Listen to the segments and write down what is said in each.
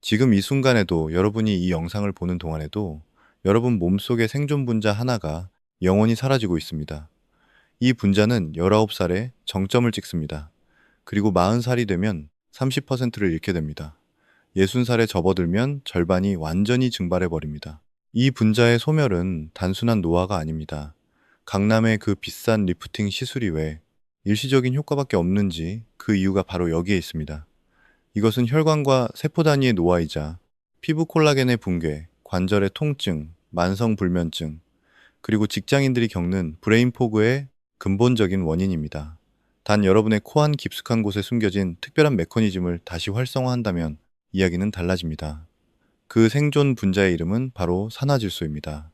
지금 이 순간에도 여러분이 이 영상을 보는 동안에도 여러분 몸속의 생존 분자 하나가 영원히 사라지고 있습니다. 이 분자는 19살에 정점을 찍습니다. 그리고 40살이 되면 30%를 잃게 됩니다. 60살에 접어들면 절반이 완전히 증발해 버립니다. 이 분자의 소멸은 단순한 노화가 아닙니다. 강남의 그 비싼 리프팅 시술이 왜 일시적인 효과밖에 없는지 그 이유가 바로 여기에 있습니다. 이것은 혈관과 세포 단위의 노화이자 피부 콜라겐의 붕괴, 관절의 통증, 만성 불면증, 그리고 직장인들이 겪는 브레인 포그의 근본적인 원인입니다. 단 여러분의 코안 깊숙한 곳에 숨겨진 특별한 메커니즘을 다시 활성화한다면 이야기는 달라집니다. 그 생존 분자의 이름은 바로 산화질소입니다.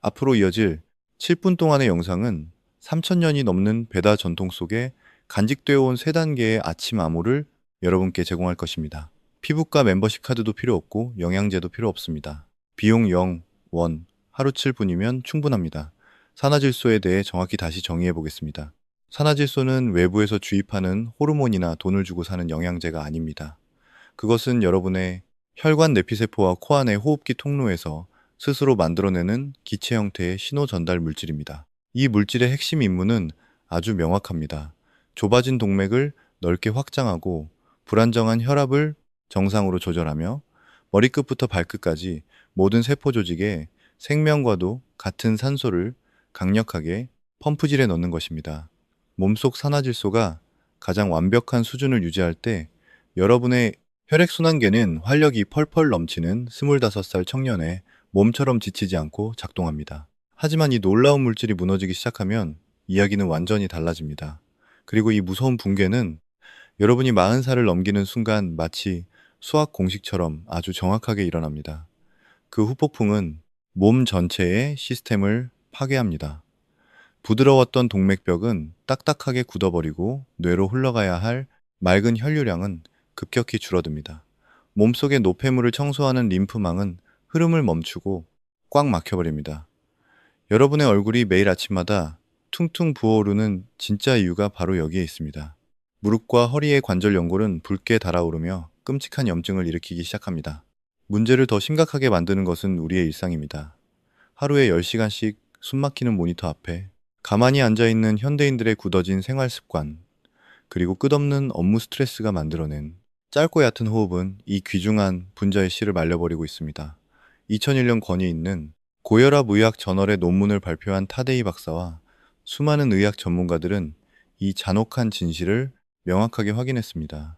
앞으로 이어질 7분 동안의 영상은 3000년이 넘는 베다 전통 속에 간직되어 온 3단계의 아침 암호를 여러분께 제공할 것입니다. 피부과 멤버십 카드도 필요 없고 영양제도 필요 없습니다. 비용 0, 원, 하루 7분이면 충분합니다. 산화질소에 대해 정확히 다시 정의해 보겠습니다. 산화질소는 외부에서 주입하는 호르몬이나 돈을 주고 사는 영양제가 아닙니다. 그것은 여러분의 혈관 내피세포와 코안의 호흡기 통로에서 스스로 만들어내는 기체 형태의 신호 전달 물질입니다. 이 물질의 핵심 임무는 아주 명확합니다. 좁아진 동맥을 넓게 확장하고 불안정한 혈압을 정상으로 조절하며 머리끝부터 발끝까지 모든 세포 조직에 생명과도 같은 산소를 강력하게 펌프질해 넣는 것입니다. 몸속 산화질소가 가장 완벽한 수준을 유지할 때 여러분의 혈액순환계는 활력이 펄펄 넘치는 25살 청년의 몸처럼 지치지 않고 작동합니다. 하지만 이 놀라운 물질이 무너지기 시작하면 이야기는 완전히 달라집니다. 그리고 이 무서운 붕괴는 여러분이 40살을 넘기는 순간 마치 수학 공식처럼 아주 정확하게 일어납니다. 그 후폭풍은 몸 전체의 시스템을 파괴합니다. 부드러웠던 동맥벽은 딱딱하게 굳어버리고 뇌로 흘러가야 할 맑은 혈류량은 급격히 줄어듭니다. 몸속의 노폐물을 청소하는 림프망은 흐름을 멈추고 꽉 막혀버립니다. 여러분의 얼굴이 매일 아침마다 퉁퉁 부어오르는 진짜 이유가 바로 여기에 있습니다. 무릎과 허리의 관절 연골은 붉게 달아오르며 끔찍한 염증을 일으키기 시작합니다. 문제를 더 심각하게 만드는 것은 우리의 일상입니다. 하루에 10시간씩 숨막히는 모니터 앞에 가만히 앉아있는 현대인들의 굳어진 생활 습관, 그리고 끝없는 업무 스트레스가 만들어낸 짧고 얕은 호흡은 이 귀중한 분자의 씨를 말려버리고 있습니다. 2001년 권위 있는 고혈압 의학 저널의 논문을 발표한 타데이 박사와 수많은 의학 전문가들은 이 잔혹한 진실을 명확하게 확인했습니다.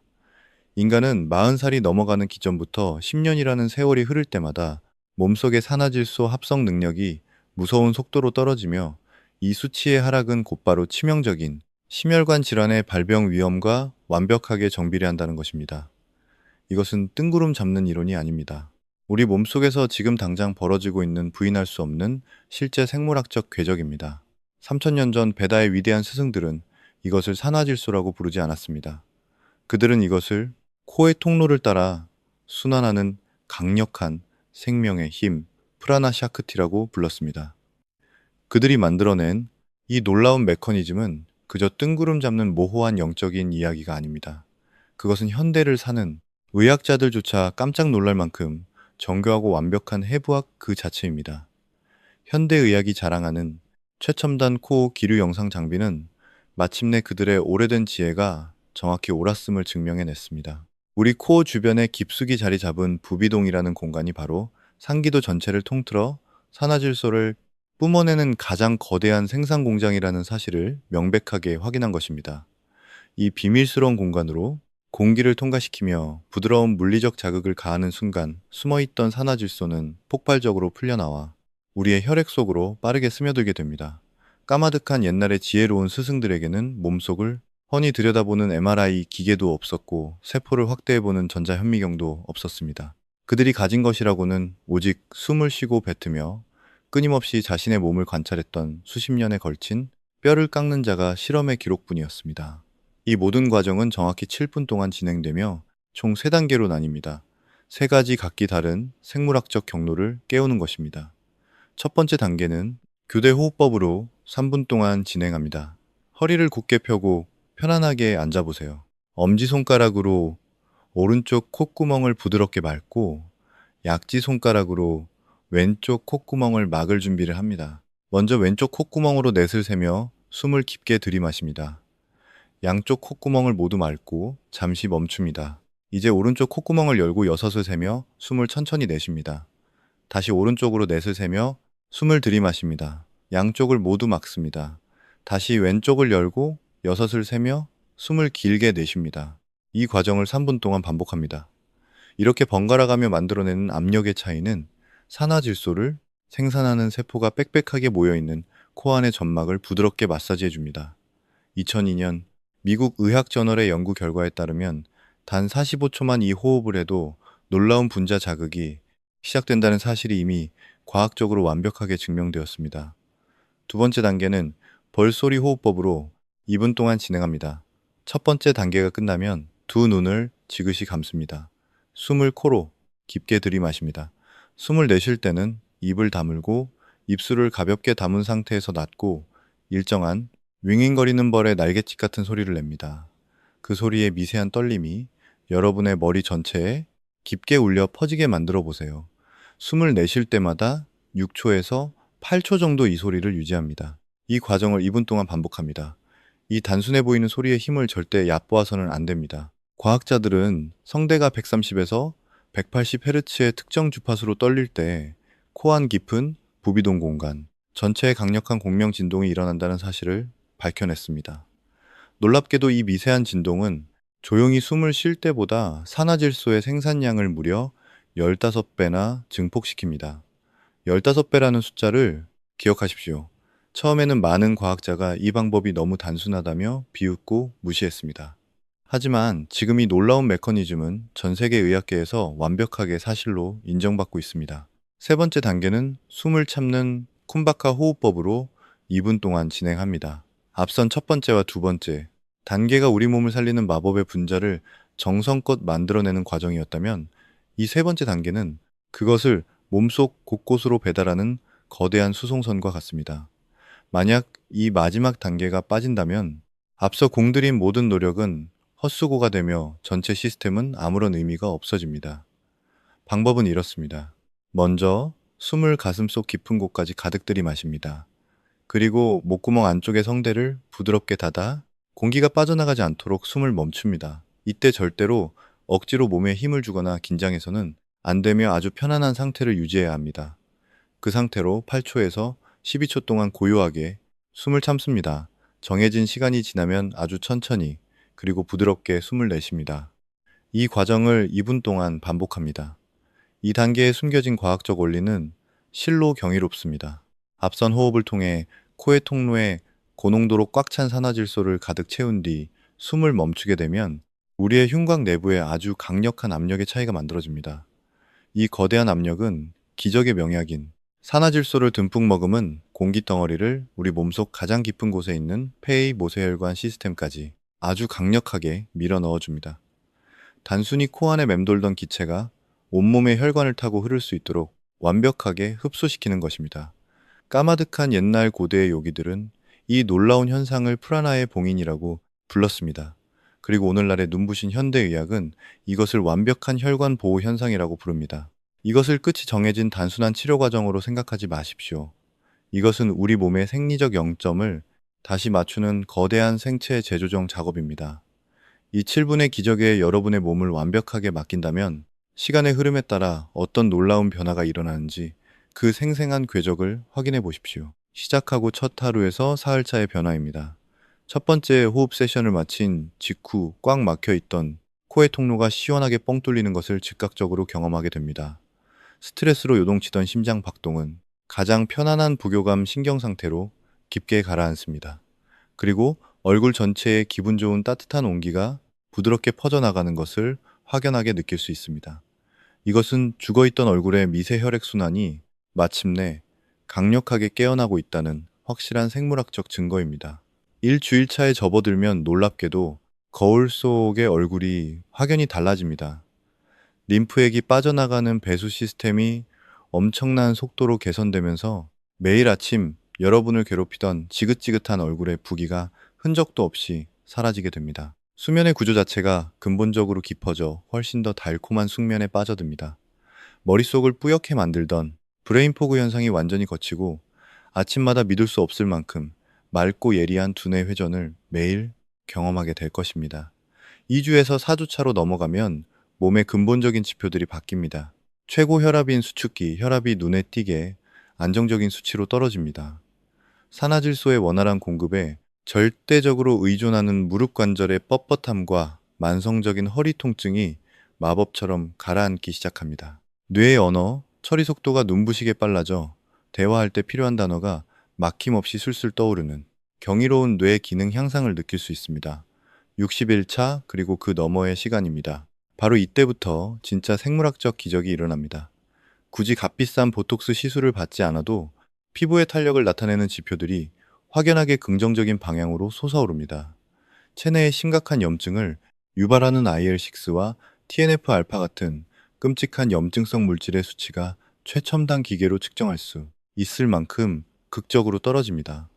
인간은 40살이 넘어가는 기점부터 10년이라는 세월이 흐를 때마다 몸속의 산화질소 합성 능력이 무서운 속도로 떨어지며 이 수치의 하락은 곧바로 치명적인 심혈관 질환의 발병 위험과 완벽하게 정비례 한다는 것입니다. 이것은 뜬구름 잡는 이론이 아닙니다. 우리 몸속에서 지금 당장 벌어지고 있는 부인할 수 없는 실제 생물학적 궤적입니다. 3000년 전 베다의 위대한 스승들은 이것을 산화질소라고 부르지 않았습니다. 그들은 이것을 코의 통로를 따라 순환하는 강력한 생명의 힘, 프라나 샤크티라고 불렀습니다. 그들이 만들어낸 이 놀라운 메커니즘은 그저 뜬구름 잡는 모호한 영적인 이야기가 아닙니다. 그것은 현대를 사는 의학자들조차 깜짝 놀랄 만큼 정교하고 완벽한 해부학 그 자체입니다. 현대의학이 자랑하는 최첨단 코어 기류 영상 장비는 마침내 그들의 오래된 지혜가 정확히 옳았음을 증명해냈습니다. 우리 코어 주변에 깊숙이 자리 잡은 부비동이라는 공간이 바로 상기도 전체를 통틀어 산화질소를 뿜어내는 가장 거대한 생산 공장이라는 사실을 명백하게 확인한 것입니다. 이 비밀스러운 공간으로 공기를 통과시키며 부드러운 물리적 자극을 가하는 순간 숨어있던 산화질소는 폭발적으로 풀려나와 우리의 혈액 속으로 빠르게 스며들게 됩니다. 까마득한 옛날의 지혜로운 스승들에게는 몸속을 훤히 들여다보는 MRI 기계도 없었고 세포를 확대해보는 전자현미경도 없었습니다. 그들이 가진 것이라고는 오직 숨을 쉬고 뱉으며 끊임없이 자신의 몸을 관찰했던 수십 년에 걸친 뼈를 깎는 자가 실험의 기록뿐이었습니다. 이 모든 과정은 정확히 7분 동안 진행되며 총 3단계로 나뉩니다. 3가지 각기 다른 생물학적 경로를 깨우는 것입니다. 첫 번째 단계는 교대 호흡법으로 3분 동안 진행합니다. 허리를 곧게 펴고 편안하게 앉아보세요. 엄지손가락으로 오른쪽 콧구멍을 부드럽게 밟고 약지 손가락으로 왼쪽 콧구멍을 막을 준비를 합니다. 먼저 왼쪽 콧구멍으로 넷을 세며 숨을 깊게 들이마십니다. 양쪽 콧구멍을 모두 맑고 잠시 멈춥니다. 이제 오른쪽 콧구멍을 열고 여섯을 세며 숨을 천천히 내쉽니다. 다시 오른쪽으로 넷을 세며 숨을 들이마십니다. 양쪽을 모두 막습니다. 다시 왼쪽을 열고 여섯을 세며 숨을 길게 내쉽니다. 이 과정을 3분 동안 반복합니다. 이렇게 번갈아가며 만들어내는 압력의 차이는 산화질소를 생산하는 세포가 빽빽하게 모여있는 코 안의 점막을 부드럽게 마사지해 줍니다. 2002년 미국 의학저널의 연구 결과에 따르면 단 45초만 이 호흡을 해도 놀라운 분자 자극이 시작된다는 사실이 이미 과학적으로 완벽하게 증명되었습니다. 두 번째 단계는 벌소리 호흡법으로 2분 동안 진행합니다. 첫 번째 단계가 끝나면 두 눈을 지그시 감습니다. 숨을 코로 깊게 들이마십니다. 숨을 내쉴 때는 입을 다물고 입술을 가볍게 담은 상태에서 닫고 일정한 윙윙거리는 벌의 날갯짓 같은 소리를 냅니다. 그 소리의 미세한 떨림이 여러분의 머리 전체에 깊게 울려 퍼지게 만들어 보세요. 숨을 내쉴 때마다 6초에서 8초 정도 이 소리를 유지합니다. 이 과정을 2분 동안 반복합니다. 이 단순해 보이는 소리의 힘을 절대 얕보아서는 안 됩니다. 과학자들은 성대가 130에서 180Hz의 특정 주파수로 떨릴 때 코 안 깊은 부비동 공간, 전체에 강력한 공명 진동이 일어난다는 사실을 밝혀냈습니다. 놀랍게도 이 미세한 진동은 조용히 숨을 쉴 때보다 산화질소의 생산량을 무려 15배나 증폭시킵니다. 15배라는 숫자를 기억하십시오. 처음에는 많은 과학자가 이 방법이 너무 단순하다며 비웃고 무시했습니다. 하지만 지금 이 놀라운 메커니즘은 전 세계 의학계에서 완벽하게 사실로 인정받고 있습니다. 세 번째 단계는 숨을 참는 쿰바카 호흡법으로 2분 동안 진행합니다. 앞선 첫 번째와 두 번째 단계가 우리 몸을 살리는 마법의 분자를 정성껏 만들어내는 과정이었다면 이 세 번째 단계는 그것을 몸속 곳곳으로 배달하는 거대한 수송선과 같습니다. 만약 이 마지막 단계가 빠진다면 앞서 공들인 모든 노력은 헛수고가 되며 전체 시스템은 아무런 의미가 없어집니다. 방법은 이렇습니다. 먼저 숨을 가슴속 깊은 곳까지 가득 들이마십니다. 그리고 목구멍 안쪽의 성대를 부드럽게 닫아 공기가 빠져나가지 않도록 숨을 멈춥니다. 이때 절대로 억지로 몸에 힘을 주거나 긴장해서는 안 되며 아주 편안한 상태를 유지해야 합니다. 그 상태로 8초에서 12초 동안 고요하게 숨을 참습니다. 정해진 시간이 지나면 아주 천천히 그리고 부드럽게 숨을 내쉽니다. 이 과정을 2분 동안 반복합니다. 이 단계에 숨겨진 과학적 원리는 실로 경이롭습니다. 앞선 호흡을 통해 코의 통로에 고농도로 꽉 찬 산화질소를 가득 채운 뒤 숨을 멈추게 되면 우리의 흉곽 내부에 아주 강력한 압력의 차이가 만들어집니다. 이 거대한 압력은 기적의 명약인 산화질소를 듬뿍 머금은 공기덩어리를 우리 몸속 가장 깊은 곳에 있는 폐의 모세혈관 시스템까지 아주 강력하게 밀어 넣어줍니다. 단순히 코 안에 맴돌던 기체가 온몸의 혈관을 타고 흐를 수 있도록 완벽하게 흡수시키는 것입니다. 까마득한 옛날 고대의 요기들은 이 놀라운 현상을 프라나의 봉인이라고 불렀습니다. 그리고 오늘날의 눈부신 현대의학은 이것을 완벽한 혈관 보호 현상이라고 부릅니다. 이것을 끝이 정해진 단순한 치료 과정으로 생각하지 마십시오. 이것은 우리 몸의 생리적 영점을 다시 맞추는 거대한 생체 재조정 작업입니다. 이 7분의 기적에 여러분의 몸을 완벽하게 맡긴다면 시간의 흐름에 따라 어떤 놀라운 변화가 일어나는지 그 생생한 궤적을 확인해 보십시오. 시작하고 첫 하루에서 사흘차의 변화입니다. 첫 번째 호흡 세션을 마친 직후 꽉 막혀 있던 코의 통로가 시원하게 뻥 뚫리는 것을 즉각적으로 경험하게 됩니다. 스트레스로 요동치던 심장 박동은 가장 편안한 부교감 신경 상태로 깊게 가라앉습니다. 그리고 얼굴 전체에 기분 좋은 따뜻한 온기가 부드럽게 퍼져나가는 것을 확연하게 느낄 수 있습니다. 이것은 죽어있던 얼굴의 미세 혈액 순환이 마침내 강력하게 깨어나고 있다는 확실한 생물학적 증거입니다. 일주일차에 접어들면 놀랍게도 거울 속의 얼굴이 확연히 달라집니다. 림프액이 빠져나가는 배수 시스템이 엄청난 속도로 개선되면서 매일 아침 여러분을 괴롭히던 지긋지긋한 얼굴의 부기가 흔적도 없이 사라지게 됩니다. 수면의 구조 자체가 근본적으로 깊어져 훨씬 더 달콤한 숙면에 빠져듭니다. 머릿속을 뿌옇게 만들던 브레인포그 현상이 완전히 거치고 아침마다 믿을 수 없을 만큼 맑고 예리한 두뇌 회전을 매일 경험하게 될 것입니다. 2주에서 4주 차로 넘어가면 몸의 근본적인 지표들이 바뀝니다. 최고 혈압인 수축기, 혈압이 눈에 띄게 안정적인 수치로 떨어집니다. 산화질소의 원활한 공급에 절대적으로 의존하는 무릎 관절의 뻣뻣함과 만성적인 허리 통증이 마법처럼 가라앉기 시작합니다. 뇌의 언어, 처리 속도가 눈부시게 빨라져 대화할 때 필요한 단어가 막힘없이 술술 떠오르는 경이로운 뇌 기능 향상을 느낄 수 있습니다. 60일 차 그리고 그 너머의 시간입니다. 바로 이때부터 진짜 생물학적 기적이 일어납니다. 굳이 값비싼 보톡스 시술을 받지 않아도 피부의 탄력을 나타내는 지표들이 확연하게 긍정적인 방향으로 솟아오릅니다. 체내의 심각한 염증을 유발하는 IL6와 TNF-알파 같은 끔찍한 염증성 물질의 수치가 최첨단 기계로 측정할 수 있을 만큼 극적으로 떨어집니다.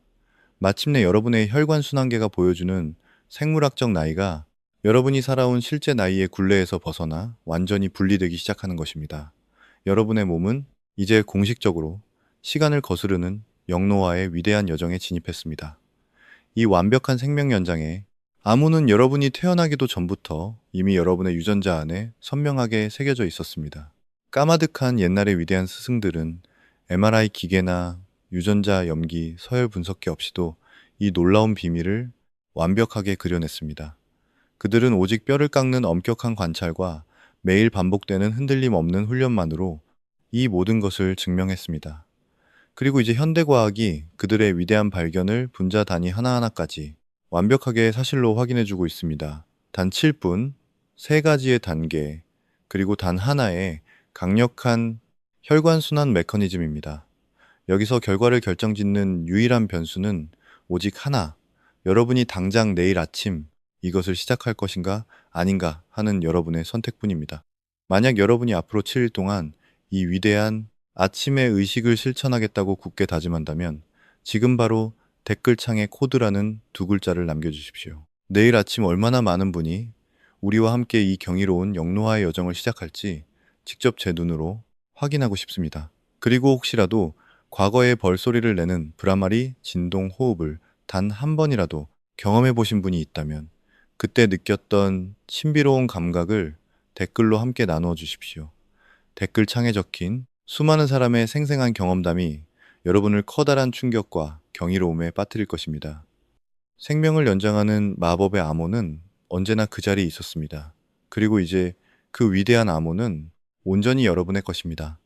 마침내 여러분의 혈관 순환계가 보여주는 생물학적 나이가 여러분이 살아온 실제 나이의 굴레에서 벗어나 완전히 분리되기 시작하는 것입니다. 여러분의 몸은 이제 공식적으로 시간을 거스르는 영노화의 위대한 여정에 진입했습니다. 이 완벽한 생명 연장에 암호는 여러분이 태어나기도 전부터 이미 여러분의 유전자 안에 선명하게 새겨져 있었습니다. 까마득한 옛날의 위대한 스승들은 MRI 기계나 유전자 염기, 서열 분석기 없이도 이 놀라운 비밀을 완벽하게 그려냈습니다. 그들은 오직 뼈를 깎는 엄격한 관찰과 매일 반복되는 흔들림 없는 훈련만으로 이 모든 것을 증명했습니다. 그리고 이제 현대과학이 그들의 위대한 발견을 분자 단위 하나하나까지 완벽하게 사실로 확인해주고 있습니다. 단 7분, 3가지의 단계, 그리고 단 하나의 강력한 혈관순환 메커니즘입니다. 여기서 결과를 결정짓는 유일한 변수는 오직 하나, 여러분이 당장 내일 아침 이것을 시작할 것인가 아닌가 하는 여러분의 선택뿐입니다. 만약 여러분이 앞으로 7일 동안 이 위대한 아침의 의식을 실천하겠다고 굳게 다짐한다면 지금 바로 댓글창에 코드라는 2글자를 남겨주십시오. 내일 아침 얼마나 많은 분이 우리와 함께 이 경이로운 영노화의 여정을 시작할지 직접 제 눈으로 확인하고 싶습니다. 그리고 혹시라도 과거에 벌소리를 내는 브라마리 진동 호흡을 단 한 번이라도 경험해 보신 분이 있다면 그때 느꼈던 신비로운 감각을 댓글로 함께 나누어 주십시오. 댓글창에 적힌 수많은 사람의 생생한 경험담이 여러분을 커다란 충격과 경이로움에 빠뜨릴 것입니다. 생명을 연장하는 마법의 암호는 언제나 그 자리에 있었습니다. 그리고 이제 그 위대한 암호는 온전히 여러분의 것입니다.